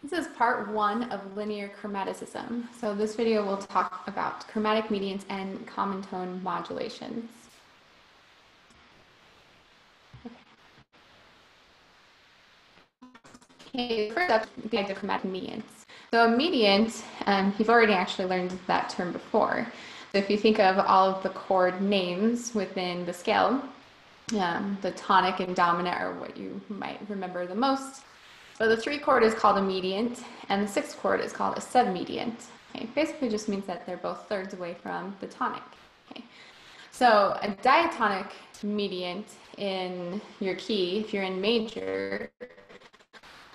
This is part 1 of linear chromaticism. So this video will talk about chromatic medians and common tone modulations. Okay, first up, the idea of chromatic medians. So a mediant, you've already actually learned that term before. So if you think of all of the chord names within the scale, the tonic and dominant are what you might remember the most. So the 3 chord is called a mediant, and the 6 chord is called a submediant. Okay, basically just means that they're both thirds away from the tonic. Okay. So a diatonic mediant in your key, if you're in major,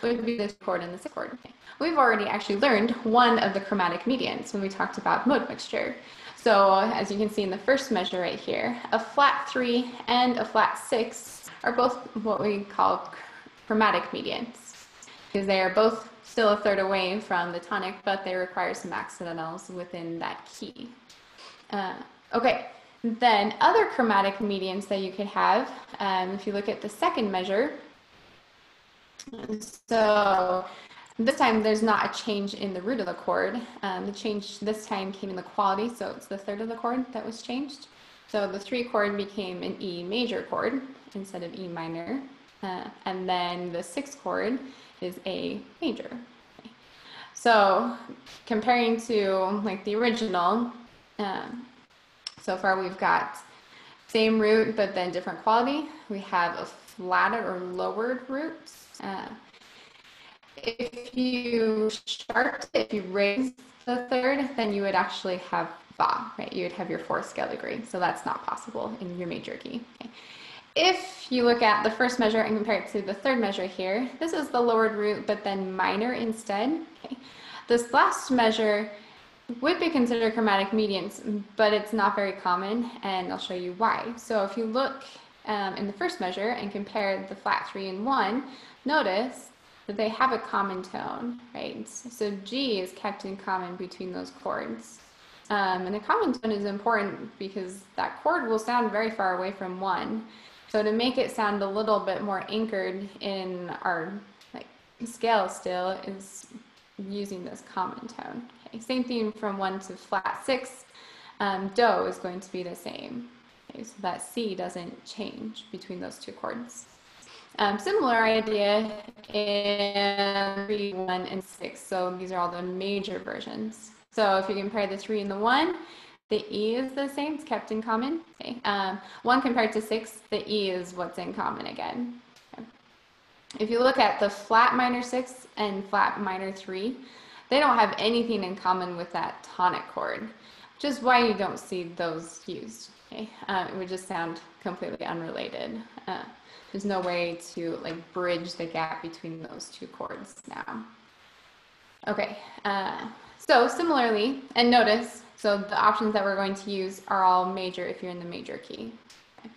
would be this chord and the 6th chord. Okay. We've already actually learned one of the chromatic medians when we talked about mode mixture. So as you can see in the first measure right here, a flat 3 and a flat 6 are both what we call chromatic medians, because they are both still a third away from the tonic, but they require some accidentals within that key. Okay, then other chromatic medians that you could have, if you look at the second measure, so this time there's not a change in the root of the chord. The change this time came in the quality, so it's the third of the chord that was changed. So the 3 chord became an E major chord instead of E minor. And then the 6th chord is A major. Okay. So comparing to like the original, so far we've got same root but then different quality. We have a flatted or lowered root. If you raise the third, then you would actually have fa, right? You would have your 4th scale degree. So that's not possible in your major key. Okay. If you look at the first measure and compare it to the third measure here, this is the lowered root, but then minor instead. Okay. This last measure would be considered chromatic medians, but it's not very common, and I'll show you why. So if you look in the first measure and compare the flat 3 and 1, notice that they have a common tone, right? So G is kept in common between those chords. And the common tone is important because that chord will sound very far away from 1. So to make it sound a little bit more anchored in our scale still is using this common tone. Okay. Same thing from 1 to flat 6. Do is going to be the same. Okay, so that C doesn't change between those 2 chords. Similar idea in 3, 1, and 6. So these are all the major versions. So if you compare the 3 and the 1, the E is the same, it's kept in common. Okay. 1 compared to 6, the E is what's in common again. Okay. If you look at the flat minor 6 and flat minor 3, they don't have anything in common with that tonic chord, which is why you don't see those used. Okay. It would just sound completely unrelated. There's no way to bridge the gap between those 2 chords now. Okay, so similarly, and notice, so the options that we're going to use are all major if you're in the major key. Okay.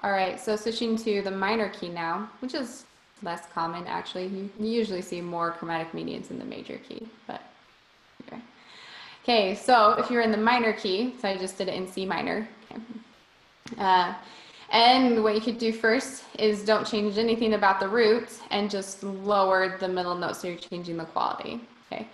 All right, so switching to the minor key now, which is less common actually. You usually see more chromatic medians in the major key, but okay. Okay, so if you're in the minor key, so I just did it in C minor. Okay. And what you could do first is don't change anything about the root and just lower the middle note, so you're changing the quality. Okay,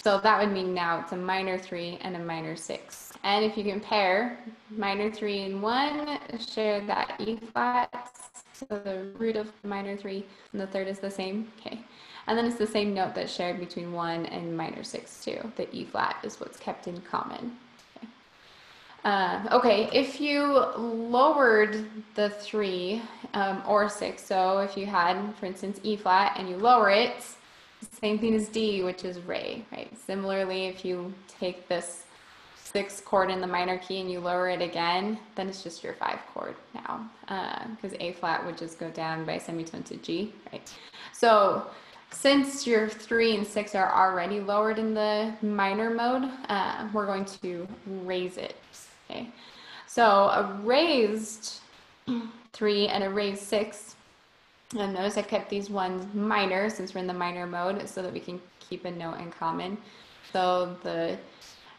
so that would mean now it's a minor 3 and a minor 6. And if you compare minor 3 and 1, share that E flat, so the root of minor 3 and the third is the same. Okay, and then it's the same note that's shared between 1 and minor 6 too. The E flat is what's kept in common. Okay, if you lowered the 3 or 6, so if you had, for instance, E flat and you lower it, same thing as D, which is re, right? Similarly, if you take this 6th chord in the minor key and you lower it again, then it's just your 5 chord now, because A flat would just go down by a semitone to G, right? So since your 3 and 6 are already lowered in the minor mode, we're going to raise it. Okay. So a raised 3 and a raised 6, and notice I kept these ones minor since we're in the minor mode so that we can keep a note in common. So the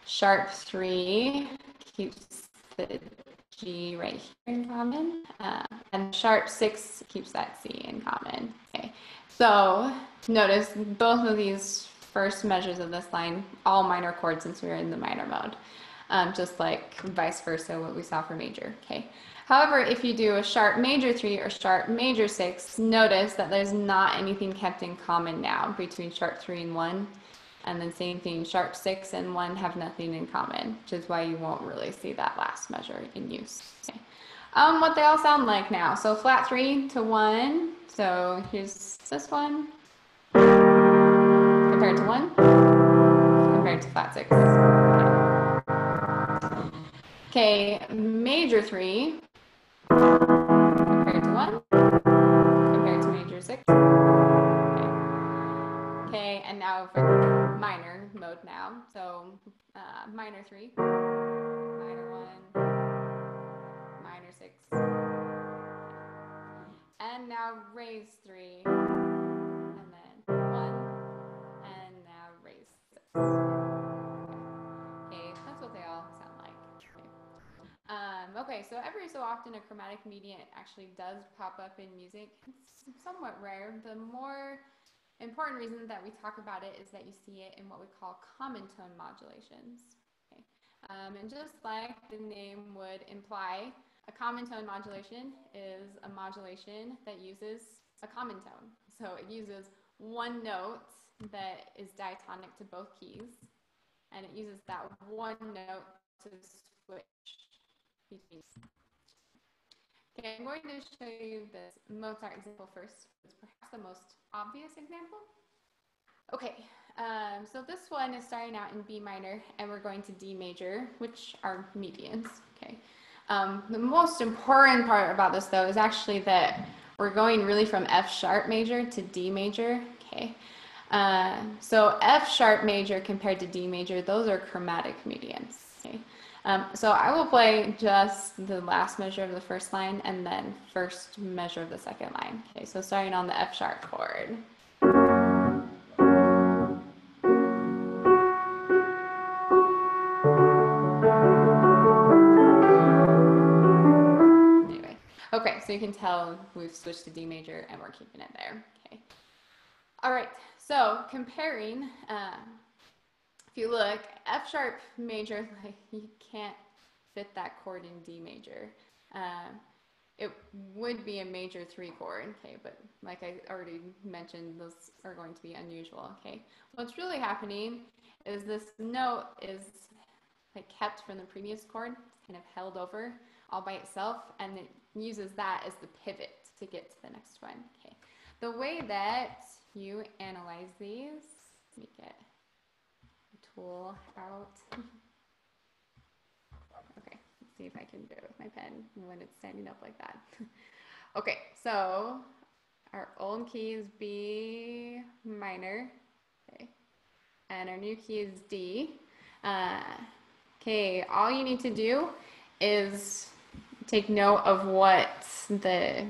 sharp 3 keeps the G right here in common, and sharp 6 keeps that C in common. Okay. So notice both of these first measures of this line, all minor chords since we're in the minor mode, just like vice versa what we saw for major, okay? However, if you do a sharp major 3 or sharp major 6, notice that there's not anything kept in common now between sharp 3 and 1. And then same thing, sharp 6 and 1 have nothing in common, which is why you won't really see that last measure in use. Okay. What they all sound like now. So flat 3 to 1. So here's this one compared to 1 compared to flat 6. Okay, major 3 compared to 1 compared to major 6. Okay, and now for minor mode now. So minor 3, minor 1, minor 6. And now raise 3, and then 1, and now raise 6. Okay, that's what they all sound like. Okay, so every so often a chromatic mediant actually does pop up in music. It's somewhat rare. The more important reason that we talk about it is that you see it in what we call common tone modulations. Okay. And just like the name would imply, a common tone modulation is a modulation that uses a common tone. So it uses one note that is diatonic to both keys, and it uses that one note to switch between. Okay, I'm going to show you this Mozart example first. It's perhaps the most obvious example. Okay, so this one is starting out in B minor, and we're going to D major, which are medians. Okay, the most important part about this, though, is actually that we're going really from F sharp major to D major. Okay, so F sharp major compared to D major, those are chromatic medians. Okay. So I will play just the last measure of the first line and then first measure of the second line. Okay, so starting on the F sharp chord. Anyway, okay, so you can tell we've switched to D major and we're keeping it there. Okay. All right, so comparing, if you look, F sharp major, like you can't fit that chord in D major. It would be a major 3 chord, okay, but like I already mentioned, those are going to be unusual, okay. What's really happening is this note is like kept from the previous chord, kind of held over all by itself, and it uses that as the pivot to get to the next one, okay. The way that you analyze these, let me get a tool out. Okay, let's see if I can do it with my pen when it's standing up like that. Okay, so our old key is B minor, okay, and our new key is D. Okay, all you need to do is take note of what the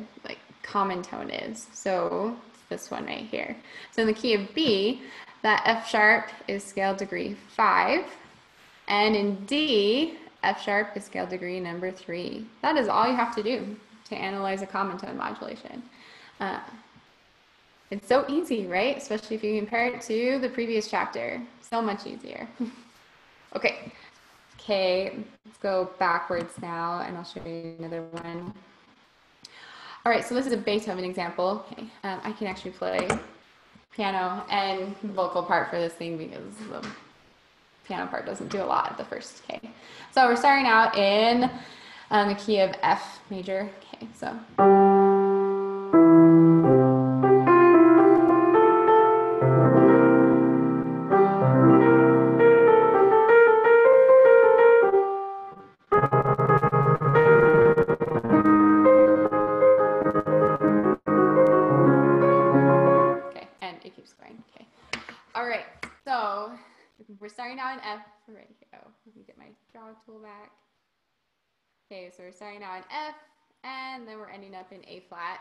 common tone is. So it's this one right here. So in the key of B, that F sharp is scale degree 5, and in D, F sharp is scale degree number 3. That is all you have to do to analyze a common tone modulation. It's so easy, right? Especially if you compare it to the previous chapter. So much easier. Okay, let's go backwards now and I'll show you another one. All right, so this is a Beethoven example. Okay, I can actually play piano and vocal part for this thing because the piano part doesn't do a lot at the first. Okay, so we're starting out in the key of F major. Okay, so. Okay, and it keeps going. Okay, all right, so we're starting out in F. Ready to go. Let me get my draw tool back. Okay, so we're starting out in F, and then we're ending up in A flat.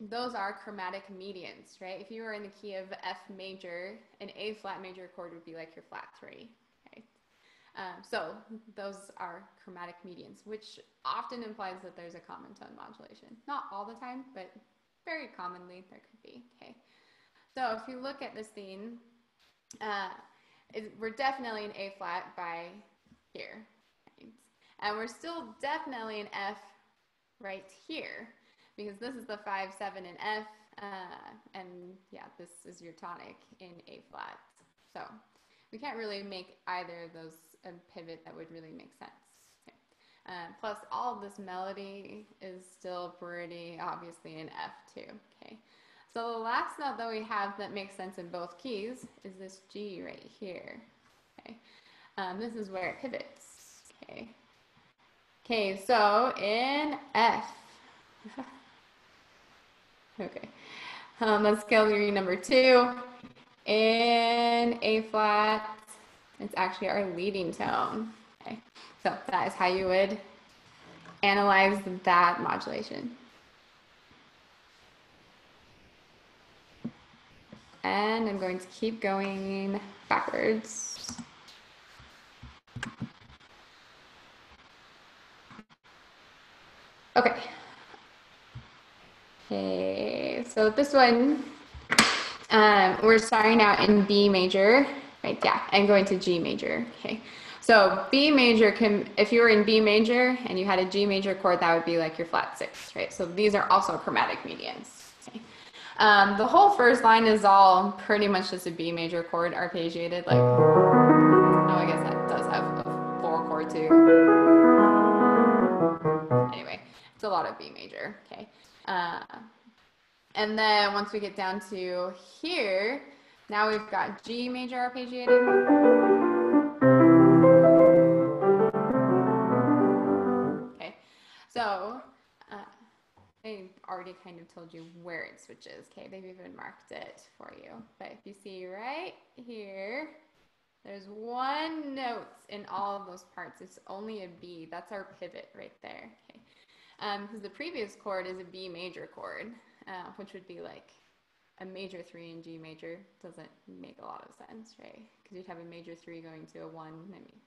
Those are chromatic mediants, right? If you were in the key of F major, an A flat major chord would be like your flat 3. Okay, so those are chromatic mediants, which often implies that there's a common tone modulation. Not all the time, but very commonly there could be. Okay. So if you look at this theme, we're definitely in A flat by here, right? And we're still definitely in F right here, because this is the 5, 7 in F, and yeah, this is your tonic in A flat. So we can't really make either of those a pivot that would really make sense. Okay. Plus, all of this melody is still pretty obviously in F too. Okay. So the last note that we have that makes sense in both keys is this G right here. Okay. This is where it pivots. Okay. Okay, so in F. Okay. Let's scale degree number 2. In A flat, it's actually our leading tone. Okay. So that is how you would analyze that modulation. And I'm going to keep going backwards. Okay. Okay, so this one, we're starting out in B major, right? Yeah, and going to G major. Okay, so B major if you were in B major and you had a G major chord, that would be like your flat 6, right? So these are also chromatic medians. Okay. The whole first line is all pretty much just a B major chord arpeggiated, like, oh, I guess that does have a 4 chord too. Anyway, it's a lot of B major, okay? And then once we get down to here, now we've got G major arpeggiated. Okay, so I already kind of told you where it switches. Okay, they've even marked it for you. But if you see right here, there's one note in all of those parts. It's only a B. That's our pivot right there. Okay, because the previous chord is a B major chord, which would be like a major 3 in G major. Doesn't make a lot of sense, right? Because you'd have a major 3 going to a 1. I mean,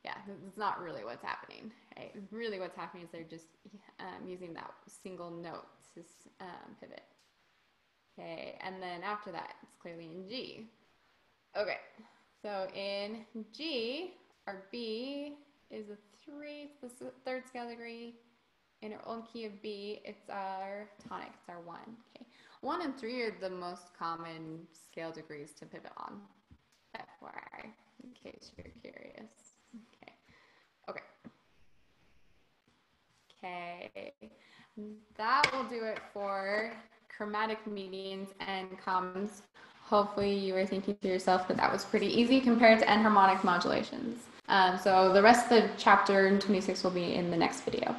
yeah, it's not really what's happening, right? Really what's happening is they're just using that single note to pivot. Okay, and then after that, it's clearly in G. Okay, so in G, our B is a 3, it's the 3rd scale degree. In our own key of B, it's our tonic, it's our 1. Okay, 1 and 3 are the most common scale degrees to pivot on. FYI, in case you're curious. Okay. Okay. That will do it for chromatic medians and commons. Hopefully you were thinking to yourself that that was pretty easy compared to enharmonic modulations. So the rest of the chapter 26 will be in the next video.